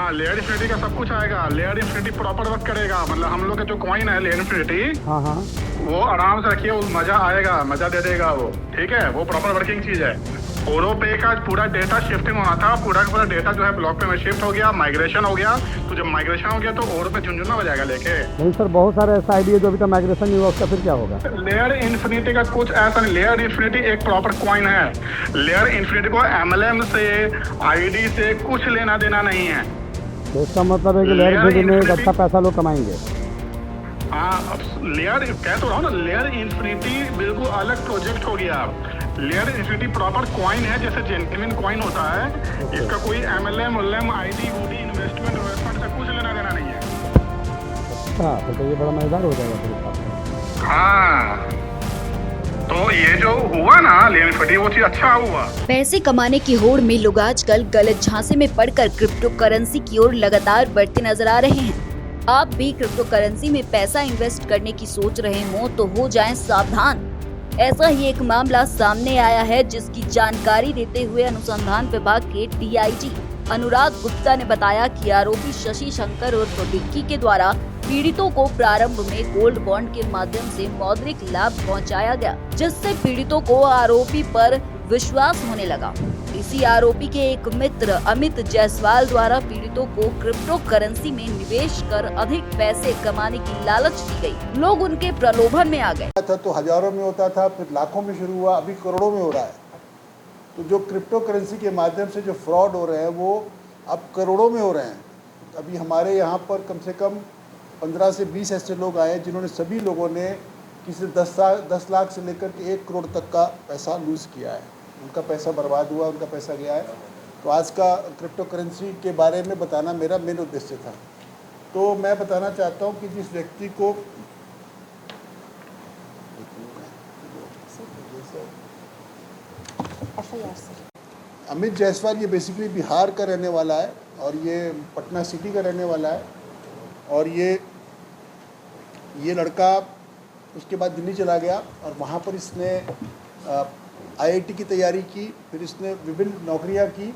हाँ, layer infinity का सब कुछ आएगा। लेयर इन्फिनिटी प्रॉपर वर्क करेगा, मतलब हम लोग का जो कॉइन है लेयर इन्फिनिटी, हाँ हाँ, वो आराम से रखिए, मजा आएगा, मजा दे देगा वो। ठीक है, वो प्रॉपर वर्किंग चीज है। ओरो पे का पूरा डेटा शिफ्टिंग होना था, पूरा का पूरा डेटा जो है ब्लॉक पे में शिफ्ट हो गया, माइग्रेशन हो गया। तो जब माइग्रेशन हो गया तो ओरो पे झुंझुना बजाएगा लेके। नहीं सर, बहुत सारे ऐसा आईडी है जो अभी तक माइग्रेशन नहीं हुआ, उसका फिर क्या होगा? लेयर इन्फिनिटी का कुछ ऐसा नहीं, लेयर इन्फिनिटी एक प्रॉपर कॉइन है। लेयर इन्फिनिटी को एमएलएम से, आईडी से कुछ लेना देना नहीं है। तो इसका मतलब है कि लेयर इन्फिनिटी में एक अच्छा पैसा लोग कमाएंगे। हाँ, लेयर कह तो रहा हूँ ना, लेयर इन्फिनिटी बिल्कुल अलग प्रोजेक्ट हो गया। लेयर इन्फिनिटी प्रॉपर कॉइन है, जैसे जेन्युइन कॉइन होता है। इसका कोई एमएलएम उलएम आईडी वूडी इन्वेस्टमेंट से कुछ लेना देना नहीं है। अच्छा, तो ये बड़ा मजेदार हो जाएगा फिर हिसाब से। हाँ, तो ये जो हुआ ना लेयर इन्फिनिटी, वो चीज अच्छा हुआ। पैसे कमाने की होड़ में लोग आजकल गलत झांसे में पड़कर क्रिप्टो करेंसी की ओर लगातार बढ़ते नजर आ रहे हैं। आप भी क्रिप्टो करेंसी में पैसा इन्वेस्ट करने की सोच रहे हो तो हो जाएं सावधान। ऐसा ही एक मामला सामने आया है, जिसकी जानकारी देते हुए अनुसंधान विभाग के डीआईजी अनुराग गुप्ता ने बताया कि आरोपी शशि शंकर उर्फ विक्की के द्वारा पीड़ितों को प्रारंभ में गोल्ड बॉन्ड के माध्यम से मौद्रिक लाभ पहुंचाया गया, जिससे पीड़ितों को आरोपी पर विश्वास होने लगा। इसी आरोपी के एक मित्र अमित जायसवाल द्वारा पीड़ितों को क्रिप्टो करेंसी में निवेश कर अधिक पैसे कमाने की लालच दी गई। लोग उनके प्रलोभन में आ गए। था तो हजारों में होता था, फिर लाखों में शुरू हुआ, अभी करोड़ों में हो रहा है। तो जो क्रिप्टो करेंसी के माध्यम से जो फ्रॉड हो रहे हैं वो अब करोड़ों में हो रहे हैं। अभी हमारे यहाँ पर कम से कम 15 से 20 ऐसे लोग आए जिन्होंने सभी लोगों ने किसी 10 लाख से लेकर के 1 करोड़ तक का पैसा लूज़ किया है। उनका पैसा बर्बाद हुआ, उनका पैसा गया है। तो आज का क्रिप्टो करेंसी के बारे में बताना मेरा मेन उद्देश्य था। तो मैं बताना चाहता हूँ कि जिस व्यक्ति को अमित जायसवाल, ये बेसिकली बिहार का रहने वाला है और ये पटना सिटी का रहने वाला है। और ये लड़का उसके बाद दिल्ली चला गया और वहाँ पर इसने आईआईटी की तैयारी की, फिर इसने विभिन्न नौकरियाँ की।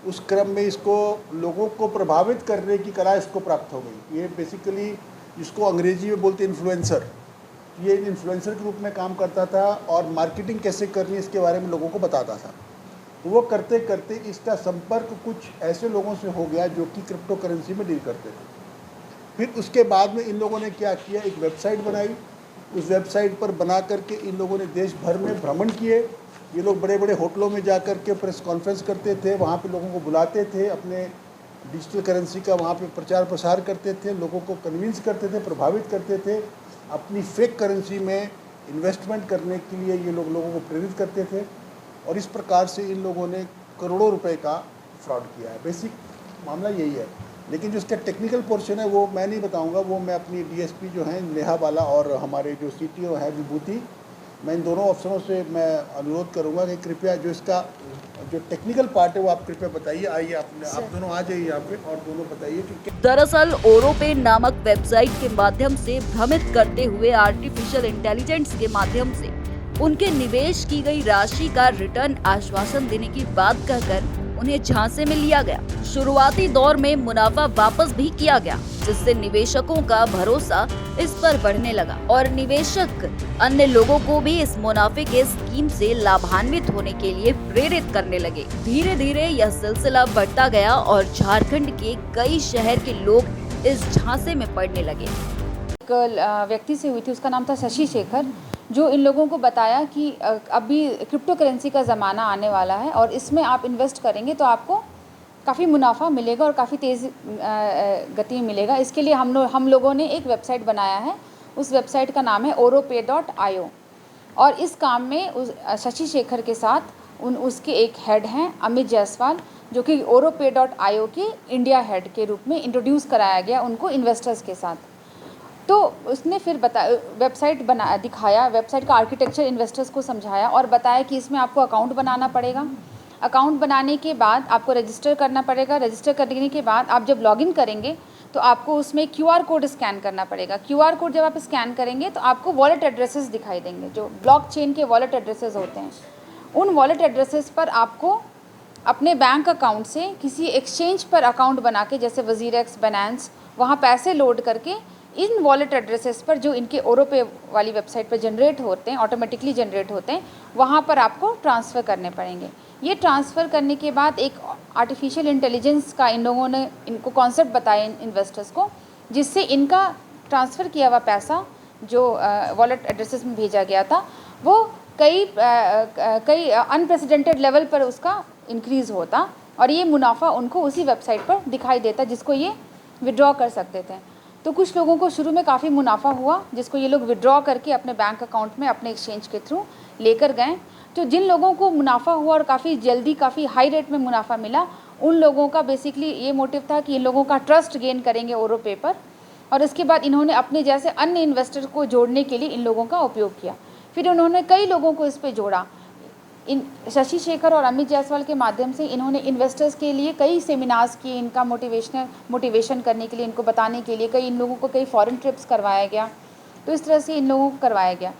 उस क्रम में इसको लोगों को प्रभावित करने की कला इसको प्राप्त हो गई। ये बेसिकली जिसको अंग्रेजी में बोलते हैं इन्फ्लुएंसर, ये इन्फ्लुएंसर के रूप में काम करता था और मार्केटिंग कैसे करनी है इसके बारे में लोगों को बताता था। तो वो करते करते इसका संपर्क कुछ ऐसे लोगों से हो गया जो कि क्रिप्टो करेंसी में डील करते थे। फिर उसके बाद में इन लोगों ने क्या किया, एक वेबसाइट बनाई। उस वेबसाइट पर बना करके इन लोगों ने देश भर में भ्रमण किए। ये लोग बड़े बड़े होटलों में जा कर के प्रेस कॉन्फ्रेंस करते थे, वहाँ पे लोगों को बुलाते थे, अपने डिजिटल करेंसी का वहाँ पे प्रचार प्रसार करते थे, लोगों को कन्विंस करते थे, प्रभावित करते थे। अपनी फेक करेंसी में इन्वेस्टमेंट करने के लिए ये लोग लोगों को प्रेरित करते थे और इस प्रकार से इन लोगों ने करोड़ों रुपए का फ्रॉड किया है। बेसिक मामला यही है, लेकिन जो इसका टेक्निकल पोर्शन है वो मैं नहीं बताऊंगा। वो मैं अपनी डीएसपी जो हैं नेहा वाला और हमारे जो सीटीओ है विभूति, मैं इन दोनों अफसरों से मैं अनुरोध करूंगा कि कृपया जो इसका जो टेक्निकल पार्ट है वो आप कृपया बताइए। आइए आप दोनों आ जाइए यहाँ पे और दोनों बताइए कि दरअसल ओरोपे नामक वेबसाइट के माध्यम से भ्रमित करते हुए आर्टिफिशियल इंटेलिजेंस के माध्यम से उनके निवेश की गई राशि का रिटर्न आश्वासन देने की बात कहकर उन्हें झांसे में लिया गया। शुरुआती दौर में मुनाफा वापस भी किया गया, जिससे निवेशकों का भरोसा इस पर बढ़ने लगा और निवेशक अन्य लोगों को भी इस मुनाफे के स्कीम से लाभान्वित होने के लिए प्रेरित करने लगे। धीरे धीरे यह सिलसिला बढ़ता गया और झारखंड के कई शहर के लोग इस झांसे में पड़ने लगे। एक व्यक्ति से हुई थी, उसका नाम था शशि शेखर, जो इन लोगों को बताया कि अभी क्रिप्टो करेंसी का ज़माना आने वाला है और इसमें आप इन्वेस्ट करेंगे तो आपको काफ़ी मुनाफा मिलेगा और काफ़ी तेज़ गति मिलेगा। इसके लिए हम लोगों ने एक वेबसाइट बनाया है। उस वेबसाइट का नाम है oropay.io और इस काम में शशि शेखर के साथ उसके एक हेड हैं अमित जायसवाल, जो कि oropay.io के इंडिया हेड के रूप में इंट्रोड्यूस कराया गया उनको इन्वेस्टर्स के साथ। तो उसने फिर वेबसाइट दिखाया, वेबसाइट का आर्किटेक्चर इन्वेस्टर्स को समझाया और बताया कि इसमें आपको अकाउंट बनाना पड़ेगा। अकाउंट बनाने के बाद आपको रजिस्टर करना पड़ेगा। रजिस्टर करने के बाद आप जब लॉगिन करेंगे तो आपको उसमें QR कोड स्कैन करना पड़ेगा। QR कोड जब आप स्कैन करेंगे तो आपको वॉलेट एड्रेसेस दिखाई देंगे, जो ब्लॉकचेन के वॉलेट एड्रेसेस होते हैं। उन वॉलेट एड्रेसेस पर आपको अपने बैंक अकाउंट से किसी एक्सचेंज पर अकाउंट बना के, जैसे वजीरेक्स, बाइनेंस, वहाँ पैसे लोड करके इन वॉलेट एड्रेसेस पर जो इनके ओरोपे वाली वेबसाइट पर जनरेट होते हैं, ऑटोमेटिकली जनरेट होते हैं, वहाँ पर आपको ट्रांसफ़र करने पड़ेंगे। ये ट्रांसफ़र करने के बाद एक आर्टिफिशियल इंटेलिजेंस का इन लोगों ने इनको कॉन्सेप्ट बताया इन्वेस्टर्स को, जिससे इनका ट्रांसफ़र किया हुआ पैसा जो वॉलेट एड्रेसेस में भेजा गया था वो कई अनप्रेसिडेंटेड लेवल पर उसका इंक्रीज़ होता और ये मुनाफा उनको उसी वेबसाइट पर दिखाई देता जिसको ये विड्रॉ कर सकते थे। तो कुछ लोगों को शुरू में काफ़ी मुनाफा हुआ जिसको ये लोग विड्रॉ करके अपने बैंक अकाउंट में अपने एक्सचेंज के थ्रू लेकर गए। तो जिन लोगों को मुनाफा हुआ और काफ़ी जल्दी काफ़ी हाई रेट में मुनाफा मिला, उन लोगों का बेसिकली ये मोटिव था कि इन लोगों का ट्रस्ट गेन करेंगे ओरोपे पर, और इसके बाद इन्होंने अपने जैसे अन्य इन्वेस्टर को जोड़ने के लिए इन लोगों का उपयोग किया। फिर उन्होंने कई लोगों को इस पर जोड़ा। इन शशि शेखर और अमित जायसवाल के माध्यम से इन्होंने इन्वेस्टर्स के लिए कई सेमिनार्स किए, इनका मोटिवेशन करने के लिए, इनको बताने के लिए कई इन लोगों को कई फॉरेन ट्रिप्स करवाया गया। तो इस तरह से इन लोगों को करवाया गया।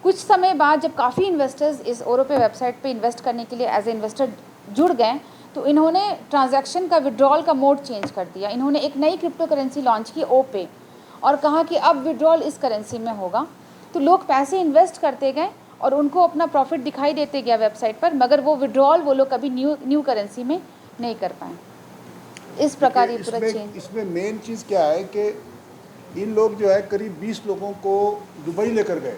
कुछ समय बाद जब काफ़ी इन्वेस्टर्स इस ओरोपे वेबसाइट पे इन्वेस्ट करने के लिए एज ए इन्वेस्टर जुड़ गए, तो इन्होंने ट्रांजैक्शन का विड्रॉल का मोड चेंज कर दिया। इन्होंने एक नई क्रिप्टो करेंसी लॉन्च की, ओपे, और कहा कि अब विड्रॉल इस करेंसी में होगा। तो लोग पैसे इन्वेस्ट करते गए और उनको अपना प्रॉफिट दिखाई देते गया वेबसाइट पर, मगर वो विड्रॉल वो लोग कभी न्यू करेंसी में नहीं कर पाए। इस प्रकार ये पूरा चेंज। इसमें मेन चीज़ क्या है कि इन लोग जो है करीब 20 लोगों को दुबई लेकर गए,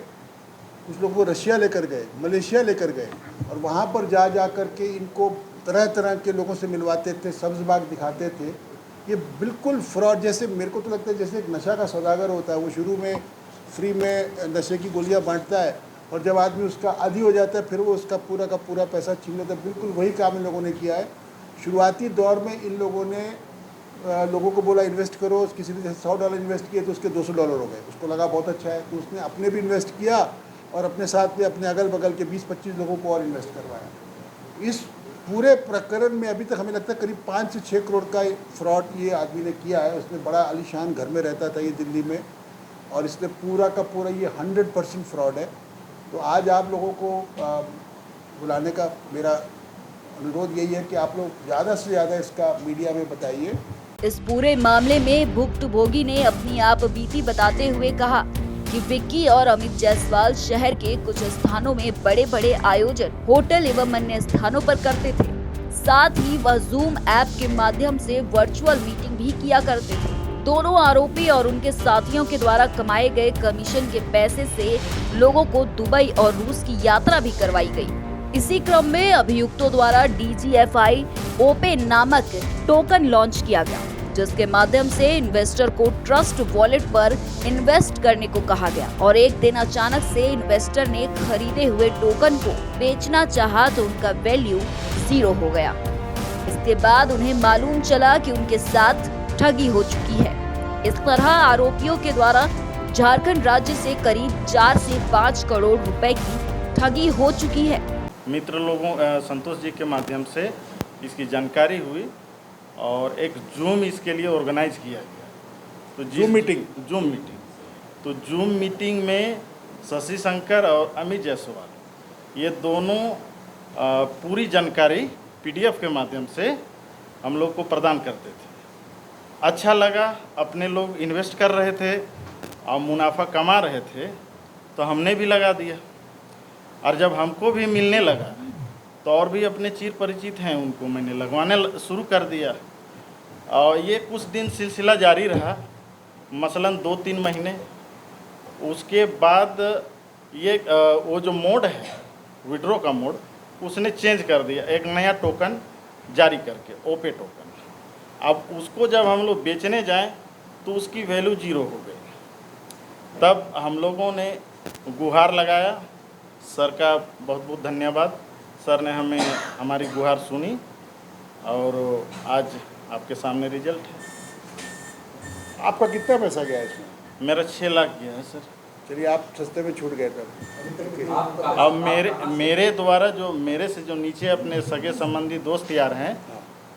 कुछ लोगों को रशिया लेकर गए, मलेशिया लेकर गए, और वहाँ पर जा कर के इनको तरह तरह के लोगों से मिलवाते थे, सब्ज़ बाग दिखाते थे। ये बिल्कुल फ्रॉड, जैसे मेरे को तो लगता है जैसे एक नशा का सौदागर होता है, वो शुरू में फ्री में नशे की गोलियां बांटता है और जब आदमी उसका आदी हो जाता है फिर वो उसका पूरा का पूरा पैसा छीन लेता है। बिल्कुल वही काम इन लोगों ने किया है। शुरुआती दौर में इन लोगों ने लोगों को बोला इन्वेस्ट करो, किसी ने जैसे $100 इन्वेस्ट किए तो उसके $200 हो गए, उसको लगा बहुत अच्छा है, तो उसने अपने भी इन्वेस्ट किया और अपने साथ में अपने अगल बगल के 20-25 लोगों को और इन्वेस्ट करवाया। इस पूरे प्रकरण में अभी तक हमें लगता है करीब 5 से 6 करोड़ का फ्रॉड ये आदमी ने किया है। उसने बड़ा आलीशान घर में रहता था ये दिल्ली में, और इसने पूरा का पूरा ये 100% फ्रॉड है। तो आज आप लोगों को बुलाने का मेरा अनुरोध यही है कि आप लोग ज़्यादा से ज़्यादा इसका मीडिया में बताइए। इस पूरे मामले में भुक्तभोगी ने अपनी आप बीती बताते हुए कहा कि विक्की और अमित जायसवाल शहर के कुछ स्थानों में बड़े बड़े आयोजन होटल एवं अन्य स्थानों पर करते थे। साथ ही वह जूम ऐप के माध्यम से वर्चुअल मीटिंग भी किया करते थे। दोनों आरोपी और उनके साथियों के द्वारा कमाए गए कमीशन के पैसे से लोगों को दुबई और रूस की यात्रा भी करवाई गई। इसी क्रम में अभियुक्तों द्वारा DGFI ओपे नामक टोकन लॉन्च किया गया, जिसके माध्यम से इन्वेस्टर को ट्रस्ट वॉलेट पर इन्वेस्ट करने को कहा गया, और एक दिन अचानक से इन्वेस्टर ने खरीदे हुए टोकन को बेचना चाहा तो उनका वैल्यू 0 हो गया। इसके बाद उन्हें मालूम चला कि उनके साथ ठगी हो चुकी है। इस तरह आरोपियों के द्वारा झारखंड राज्य से करीब 4 से 5 करोड़ रुपए की ठगी हो चुकी है। मित्र लोगों संतोष जी के माध्यम से इसकी जानकारी हुई और एक जूम इसके लिए ऑर्गेनाइज किया गया। तो जूम मीटिंग में शशि शेखर और अमित जायसवाल ये दोनों पूरी जानकारी PDF के माध्यम से हम लोग को प्रदान करते थे। अच्छा लगा, अपने लोग इन्वेस्ट कर रहे थे और मुनाफा कमा रहे थे, तो हमने भी लगा दिया। और जब हमको भी मिलने लगा तो और भी अपने चीर परिचित हैं उनको मैंने लगवाने शुरू कर दिया। और ये कुछ दिन सिलसिला जारी रहा, मसलन 2-3 महीने। उसके बाद ये वो जो मोड है विड्रॉ का मोड, उसने चेंज कर दिया, एक नया टोकन जारी करके, ओपे टोकन। अब उसको जब हम लोग बेचने जाएं तो उसकी वैल्यू 0 हो गई। तब हम लोगों ने गुहार लगाया। सर का बहुत बहुत धन्यवाद, सर ने हमारी गुहार सुनी और आज आपके सामने रिजल्ट है। आपका कितना पैसा गया इसमें? मेरा 6 लाख गया है सर। चलिए आप सस्ते में छूट गए तब। अब मेरे द्वारा जो मेरे से जो नीचे अपने सगे संबंधी दोस्त यार हैं,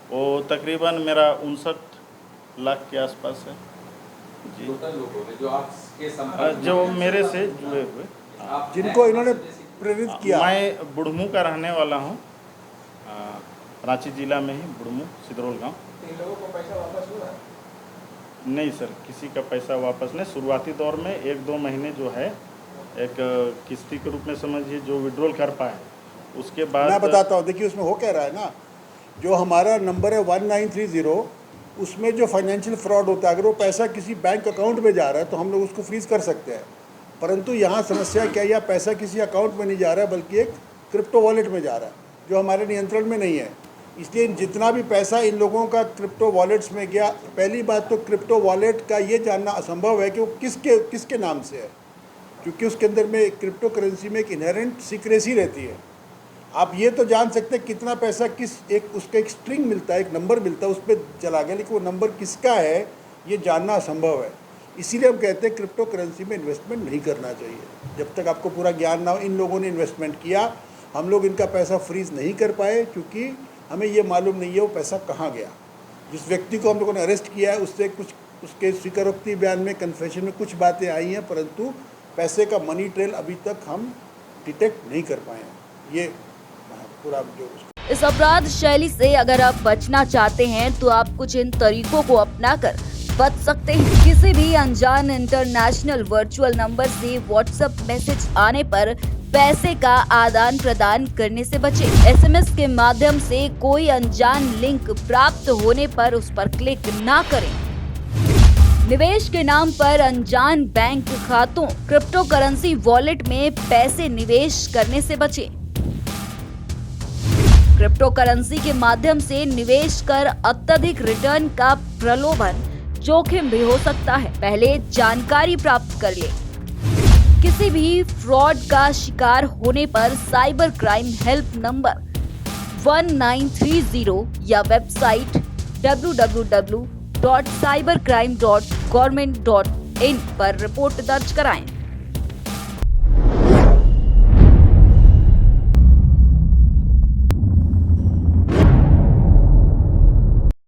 वो तकरीबन मेरा 59 लाख के आसपास है जी। जो मेरे से जुड़े हुए, जिनको इन्होंने प्रेरित किया। मैं बुढ़मू का रहने वाला हूँ, रांची जिला में ही बुड़मू सिदरोल गांव। इन लोगों को पैसा वापस हुआ? नहीं सर, किसी का पैसा वापस नहीं। शुरुआती दौर में 1-2 महीने जो है एक किस्ती के रूप में समझिए जो विड्रॉल कर पाए, उसके बाद मैं बताता हूँ। देखिए उसमें हो क्या रहा है ना, जो हमारा नंबर है 1930, उसमें जो फाइनेंशियल फ्रॉड होता है, अगर वो पैसा किसी बैंक अकाउंट में जा रहा है तो हम लोग उसको फ्रीज कर सकते हैं। परंतु यहाँ समस्या क्या है, या पैसा किसी अकाउंट में नहीं जा रहा है बल्कि एक क्रिप्टो वॉलेट में जा रहा है जो हमारे नियंत्रण में नहीं है। इसलिए जितना भी पैसा इन लोगों का क्रिप्टो वॉलेट्स में गया, पहली बात तो क्रिप्टो वॉलेट का ये जानना असंभव है कि वो किसके नाम से है, क्योंकि उसके अंदर में क्रिप्टो करेंसी में एक इनहेरेंट सीक्रेसी रहती है। आप ये तो जान सकते हैं कितना पैसा उसका एक स्ट्रिंग मिलता है, एक नंबर मिलता है, उस पर चला गया, लेकिन वो नंबर किसका है ये जानना असंभव है। इसीलिए हम कहते हैं क्रिप्टो करेंसी में इन्वेस्टमेंट नहीं करना चाहिए जब तक आपको पूरा ज्ञान ना हो। इन लोगों ने इन्वेस्टमेंट किया, हम लोग इनका पैसा फ्रीज नहीं कर पाए क्योंकि हमें ये मालूम नहीं है वो पैसा कहाँ गया। जिस व्यक्ति को हम लोगों ने अरेस्ट किया है उससे कुछ उसके स्वीकारोक्ति बयान में, कन्फेशन में कुछ बातें आई हैं, परंतु पैसे का मनी ट्रेल अभी तक हम डिटेक्ट नहीं कर पाए हैं। ये पूरा जो इस अपराध शैली से अगर आप बचना चाहते हैं तो आप कुछ इन तरीकों को अपनाकर बच सकते हैं। किसी भी अनजान इंटरनेशनल वर्चुअल नंबर से व्हाट्सएप मैसेज आने पर पैसे का आदान प्रदान करने से बचें। एसएमएस के माध्यम से कोई अनजान लिंक प्राप्त होने पर उस पर क्लिक ना करें। निवेश के नाम पर अनजान बैंक खातों, क्रिप्टो करेंसी वॉलेट में पैसे निवेश करने से बचें। क्रिप्टो करेंसी के माध्यम से निवेश कर अत्यधिक रिटर्न का प्रलोभन जोखिम भी हो सकता है, पहले जानकारी प्राप्त कर ले। किसी भी फ्रॉड का शिकार होने पर साइबर क्राइम हेल्प नंबर 1930 या वेबसाइट www.cybercrime.government.in पर रिपोर्ट दर्ज कराएं।